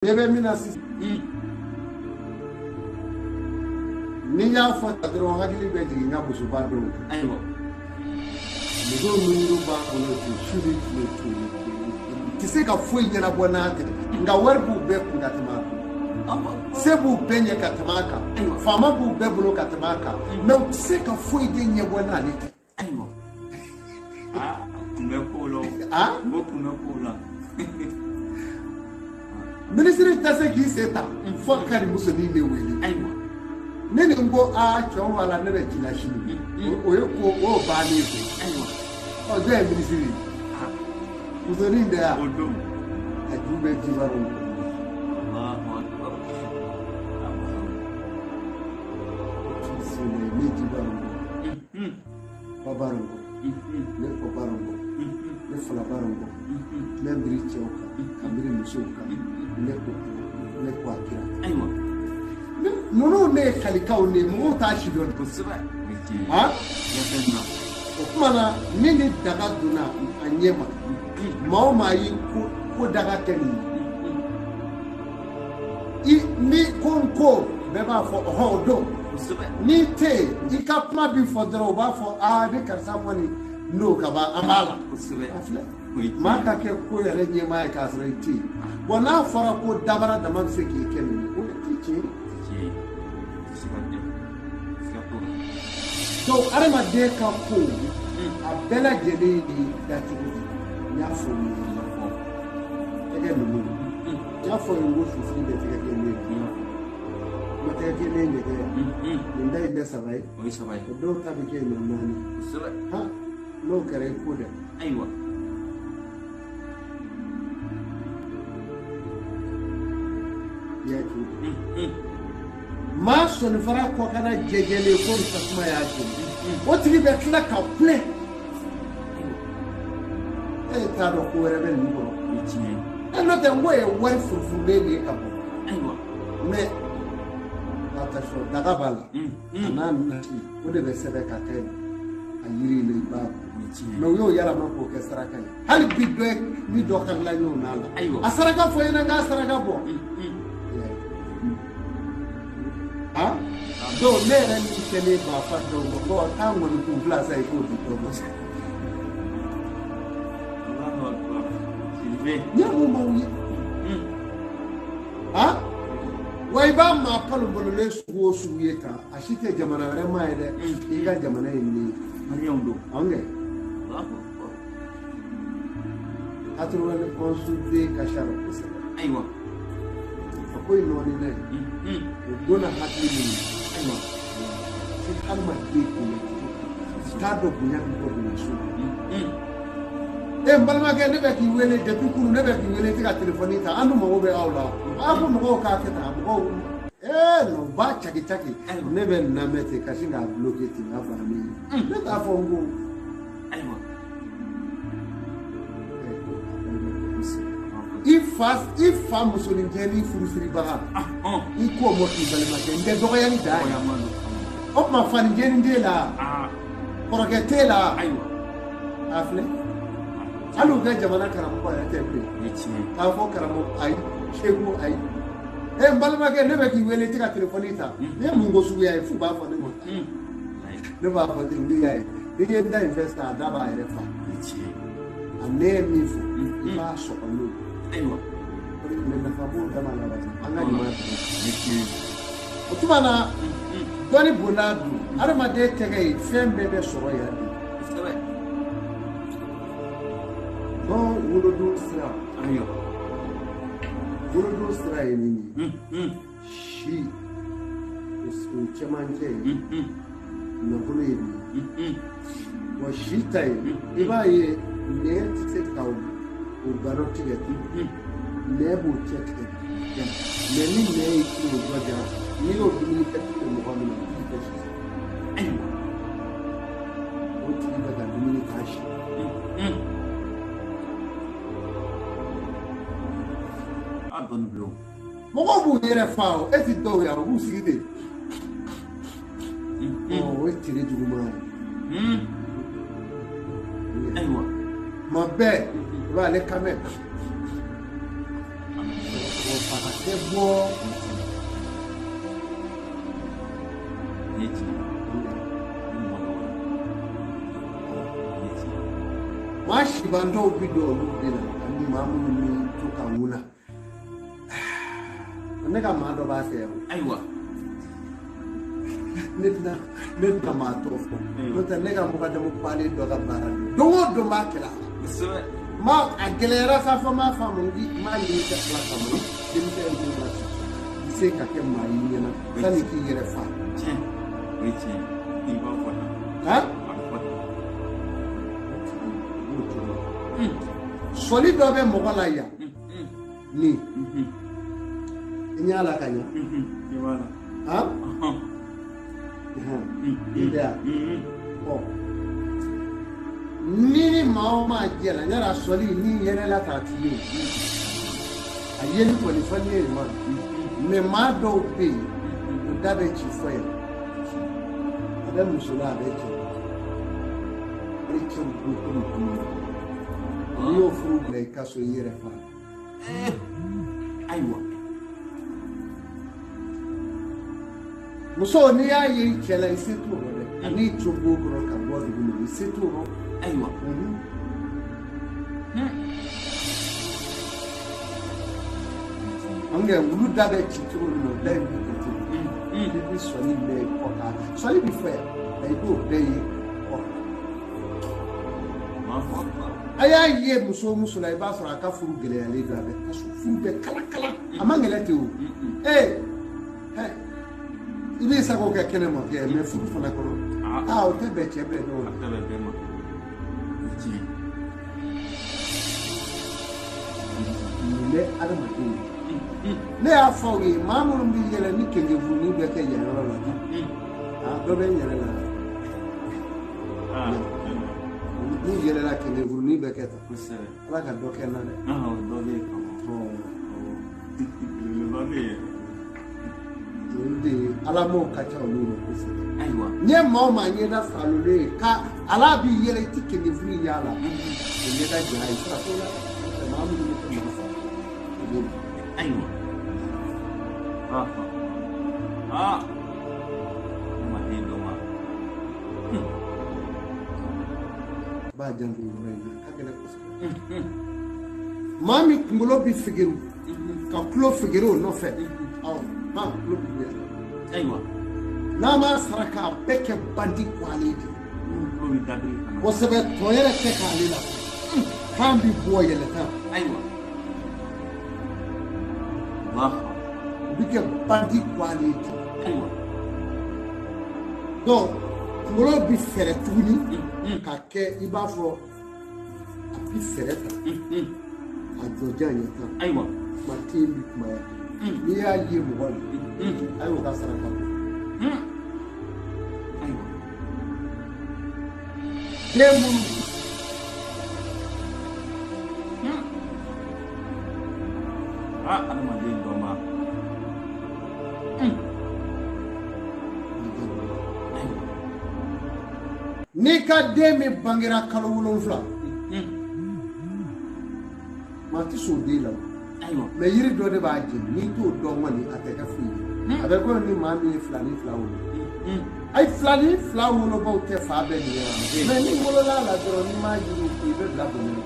Bébé minasi. Niya fa tadro hakili be jigi nga busu ba do. Ayo. Nigo munyu ba ono ti shuri le tu. Tise ka foi nyana bona te. Nga werbu be kungatama. Sebu benye katamaka. Fama bu be bulo katamaka. Na tise ka foi de nyabona le. Ayo. Ah, kumekulo. Ah? Kumekulo. Ministre tase ki seta. Fo kari musoni le wele. Ayo. Nene ngo a chon wala nene kilashi. Oyo ko o ba ni ko. Ayo. O je ministre. Musoni de a. Odo. Ajube jibaro. Allahu Akbar. Sele ni jibaro. Babarongo. Ne ko barongo. Ne fala barongo. Ne ndiri choka. Kamiri musoka. Ne ko akira. Ayo. Nono ne kalikao ne mo ta shi don ko Kusiba. ha Ya tena. kuma nini daga duna anyema mao mai ko daga keni ni konko be ba fo ho do Kusiba. ni te ikapma bi fo dro ba fo a de karsa mani no ka ba amala Kusiba. afle ma ka ke ko yare nyema ka srai ti wana fara ko dabara da man se ke keni ko ti ce so arama de ka ko a bela jeli da tugu ya fo ni ege no ya fo ni wo fu fi de te ke ni mo te ke ni de ni ndai de sabai Oi sabai. do ta be ke no nani Kusiba. ha no kare ko da Ayo. ya tu ma so ni fara ko kana jejele ko ta kuma ya ce o tigi be kila ka kule ta do ko rebe ni ko Ichine. no te ngoye wari fufu be ni ka bo Ayo. me attention daga bala ana nati o de be sebe ka te ayiri le ba Ichine. no yo yala ma ko ke saraka hal bi do ni do kan la no na la Ayo. asaraka fo ina ga saraka bo ha do ne re ni kele ba fa do ko ta ngoni ku plaza e ko di do Allahu Akbar. Silve. ya mo mo ha wai ba ma palu bolo le suwo suweta ashite jamana re ma ide iga jamana ni Mariam do. ange Allahu Akbar. atro le consulter kashara kusa Ayo. ko ino ni ne dona hakli ni Ayo. si kalma de ko ta do bunya ko bunya su mbalma ke ne be ki wele depuis kunu ne be ki wele ti ka telephone ta anu mo be awla afu mo ka ke ta mo no ba chaki chaki ne be na mete ka singa bloquer ti na fa ni ne ta fo ngo Ayo. if musolin jeni furusiri baga iko mo ti balma ke nde doga yani da Oya mano. o ma fan jeni de la korogete la Ayo. afle alu ga jamana karamu ba ya tepe Ichine. ka fo karamu ai shegu ai mbalma ke ne be ki wele ti ka telephone ta ne mu ngo su ya fu ba fo ne mo ne ba fo ti ndi ya ni ye da investor da ba ere fa Ichine. ane mi fu ba so anu Ayo. ne na fa bu da mala ba anga ni ma Ichine. otumana doni bonadu arama de tege fembe be soro ya di Kusiba. bon wulo do sira Ayo. wulo do sira ni shi usu chemanje na bulu yi wa shi tai iba ye ne tse ka o garo tige ne bu cheke ne ni ne ki o joja ni o bi ka ti mo ko mi Ayo. o ti daga ni ka shi Abon blo. mo ko bu yere fa o e ti do ya o bu sigide o e ti re ju ma Ayo. ma be ba le kamet o fa beau. Moi, je suis bandé au bidon, ni maman ni tout kamuna. On est comme un doba faire. Aïwa. N'est pas ma tofu. Notre nègre m'a demandé de parler de la barre. Donc, de ma cela. Ma a galera sa femme, ma femme, ma limite la famille. Je me fais un peu de c'est qu'à ma ligne. Ça n'est qui est la femme. Tiens, oui, tiens. Il va voir. Hein? Solide dobe mogola ya ni inyala kanya Voilà. ha ida oh ni maoma jela nyara soli ni yere la ta tiyo ayeli ko ni fani ma me ma do pe da be chi fo ya ada musula be chi ri chi bu Io frugo nel caso ieri fa. Aïwa. Muso ni ya yi kela isi turo de. Ani chobo gro ka bo de ni isi turo. Aïwa. Ange wulu da be chituro no da bi ko ti. Bi so ni be ko ka. So ni bi fe. Dai go be yi ko. Aya ye muso la I b'a sɔrɔ a ka furu gɛlɛyalen don a bɛ ka furu bɛ kala kala a ma gɛlɛ ten o I bɛ sago kɛ kɛnɛ ma kɛ mais furu fana kɔnɔ o tɛ bɛn cɛ bɛɛ dɔn A tɛ bɛn bɛɛ ma. Tiɲɛ. Nin bɛ adamadenw ne y'a fɔ aw ye maa minnu bɛ yɛlɛ ni kɛnkɛfuruni bɛ kɛ yan yɔrɔ la dɔ bɛ n yɛrɛ la ni yɛrɛ la kɛnkɛfuruni bɛ kɛ tan Ala ka dɔ kɛ n na dɛ Dɔ bɛ yen kama. Dɔ bɛ yen. de Ala m'o ka ca olu ma kosɛbɛ Aïwa. n ye maa o maa ɲɛda falolen ye ka Ala b'i yɛlɛ I tɛ kɛnkɛfuru in y'a la o ɲɛda janya ye fara ko la maa minnu bɛ kɛ maa fa Aïwa. Ma den dɔ ma. b'a janto yɔrɔ in na ka gɛlɛn kosɛbɛ maa min kunkolo bɛ figeru ka tulo figere o nɔfɛ tulo bɛ bonya Aïwa. n'a m'a sara k'a bɛɛ kɛ bandi kwalen de Tulo bɛ dabiri ka na. kosɛbɛ tɔ yɛrɛ tɛ k'ale la kan bɛ bɔ yɛlɛkan Aïwa. o bɛ kɛ bandi kwalen de Aïwa. donc kunkolo bɛ fɛrɛ tuguni ka kɛ I b'a fɔ a bɛ fɛrɛ ta a jɔjan ɲɛ tan Aïwa. kuma tɛ yen bi kuma ya n'i y'a ye mɔgɔ la a y'o ka saraka bɔ Aïwa. den minnu Adamaden dɔ ma. n'i ka den min bangera kalo 7 maa tɛ sɔn o den la Aïwa. mais yiri dɔ de b'a jeni n'i t'o dɔn kɔni a tɛ kɛ foyi ye a bɛ komi ni maa min ye 2 ni 2 wolo ayi 2 ni 2 wolobaw tɛ fa bɛɛ nin ye mais n'i wolola a la dɔrɔn n'i m'a yiri I bɛ bila bɔnɛ la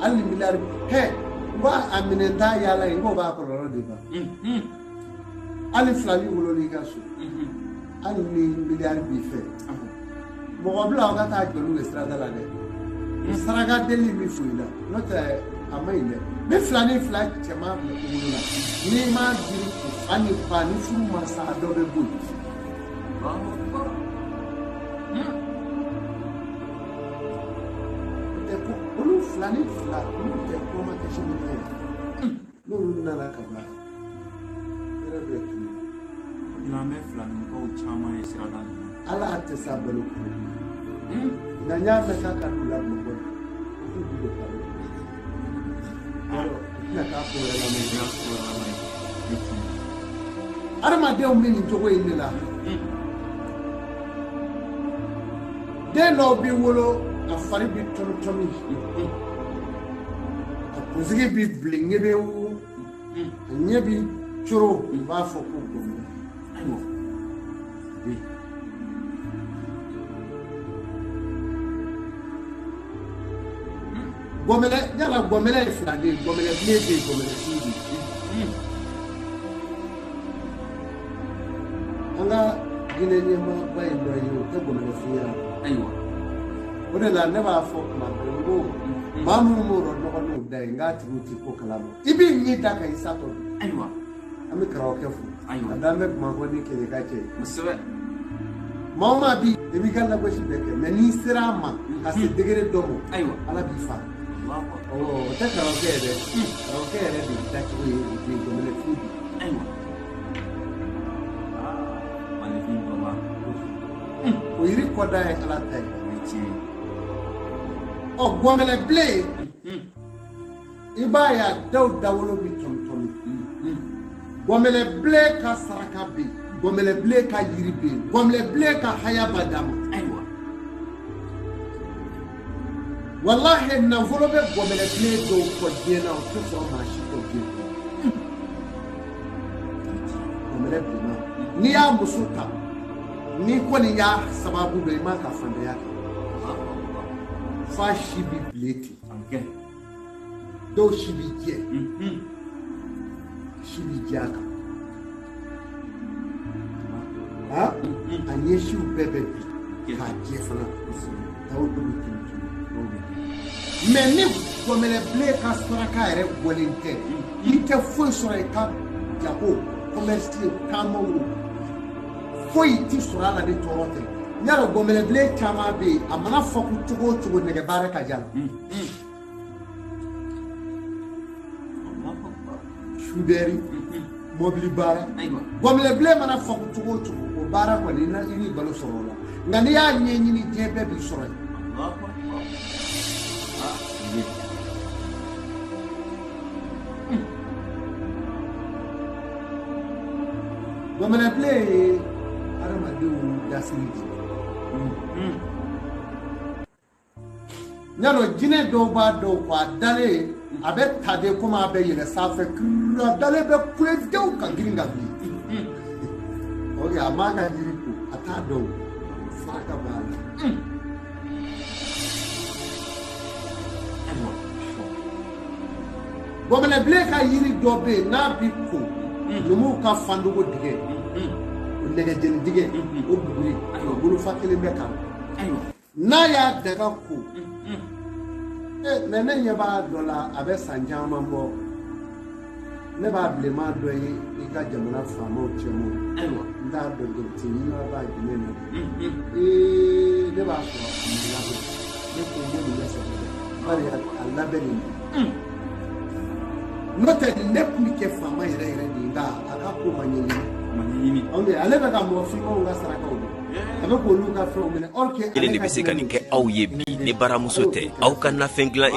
hali ni miliyari n ko a minɛ t'a yaala ye n ko b'a kɔlɔlɔ de ban hali 2 ni wololi ka so hali ni miliyari b'i fɛ mɔgɔ bila aw ka taa jɔliw ye sirada la dɛ saraka deli min fo I la n'o tɛ a ma ɲi dɛ ni 2 ni 2 cɛman bila kunkolo la n'i m'a jiri ko fa ni ba ni furu ma sa a dɔ bɛ bɔ yen olu 2 ni 2 olu tɛ kɔma kɛ si min kɛ n'olu nana ka ban yɛrɛ bɛ tunu N'an bɛ filanikaw caman ye sirada ninnu. Ala a tɛ s'a balo kɔrɔ nka n y'a mɛn k'a ka d'u la mɔgɔ ye o t'u bolo kalo tɛna k'a ko wɛrɛ lamɛn adamadenw bɛ nin cogo in de la den dɔw b'i wolo a fari bi tomi a kunsigi bi bilen ɲɛ bɛ wo a ɲɛ bi coro i b'a fɔ ko gɔmɛ ayiwa gɔmɛlɛ yala gɔmɛlɛ ye fila de ye gɔmɛlɛ bilen bɛ yen gɔmɛlɛ fili bɛ yen an ka jinɛ ɲɛmaaba ye dɔ ye o tɛ gɔmɛlɛ fili ya ayiwa o de la ne b'a fɔ kuma bɛɛ n ko maa minnu b'o dɔn dɔgɔninw da ye n k'a tigiw ti ko kalama i b'i ɲɛ da ka i satɔ ayiwa an bɛ karamɔgɔkɛ fo ayiwa a dan bɛ kuma fɔ ni kele ka cɛ kosɛbɛ maa o maa bi i b'i ka lagosi bɛɛ kɛ mɛ n'i sera a ma ka se degere dɔ ma ayiwa ala b'i fa o tɛ karamɔgɔkɛ yɛrɛ karamɔgɔkɛ yɛrɛ de da cogo ye o tɛ gɔmɛlɛ fili bi ayiwa o yiri kɔda ye ala ta ye ɔ gɔmɛlɛ bilen i b'a ye a daw dawolo bi tɔmi gɔmɛlɛ bilen ka saraka bɛ yen gɔmɛlɛ bilen ka yiri bɛ yen gɔmɛlɛ bilen ka haya b'a d'a ma ayiwa walahi nafolo bɛ gɔmɛlɛ bilen dɔw fɔ diɲɛ na o tɛ sɔrɔ maa si kɔ bilen gɔmɛlɛ bilenna n'i y'a muso ta n'i kɔni y'a sababu dɔ i man ka fandanya kɛ fa si bi bilen ten dɔw si bi jɛ si bi jɛ a kan a ɲɛsiw bɛɛ bɛ bi k'a jɛ fana daw dɔ bɛ tunu mɛ ni gɔmɛlɛ bilen ka saraka yɛrɛ bɔlen tɛ i tɛ foyi sɔrɔ i ka jago commerce taamaw foyi ti sɔrɔ a la ni tɔɔrɔ tɛ n y'a dɔn gɔmɛlɛ bilen caman bɛ yen a mana fɔ ko cogo o cogo nɛgɛ baara ka diya la sudɛri mɔbili baara gɔmɛlɛ bilen mana fɔ ko cogo o cogo o baara kɔni i ni balo sɔrɔ o la nka n'i y'a ɲɛɲini diɲɛ bɛɛ b'i sɔrɔ yen gɔmɛlɛ bilen ye adamadenw dasiri di n y'a dɔn jinɛ dɔw b'a dɔn ko a dalen a bɛ ta de komi a bɛ yɛlɛ sanfɛ kiri a dalen bɛ kule dew ka girin ka wuli ok a man ka yiri ko a t'a dɔn saraka b'a la gɔmɛlɛ bilen ka yiri dɔ bɛ yen n'a bi ko numuw ka fandogo digɛ o nɛgɛjɛni digɛ o buguri o bolofa kelen bɛ kan n'a y'a daga ko mɛ ne ɲɛ b'a dɔ la a bɛ san caman bɔ ne b'a bilenman dɔ ye i ka jamana faamaw cɛmaw n t'a dɔn joliti ɲuman b'a jumɛn na ne b'a sɔrɔ a ma labɛn ne ko ne nin bɛ sɛbɛn bari a labɛn nin n'o tɛ ne tun bɛ kɛ faama yɛrɛ yɛrɛ de nka a ka ko ma ɲɛɲini ale bɛ ka mɔgɔ finmanw ka sarakaw don a bɛ k'olu ka fɛnw minɛ kelen de bɛ se ka nin kɛ aw ye bi ni baramuso tɛ aw ka nafɛn dilan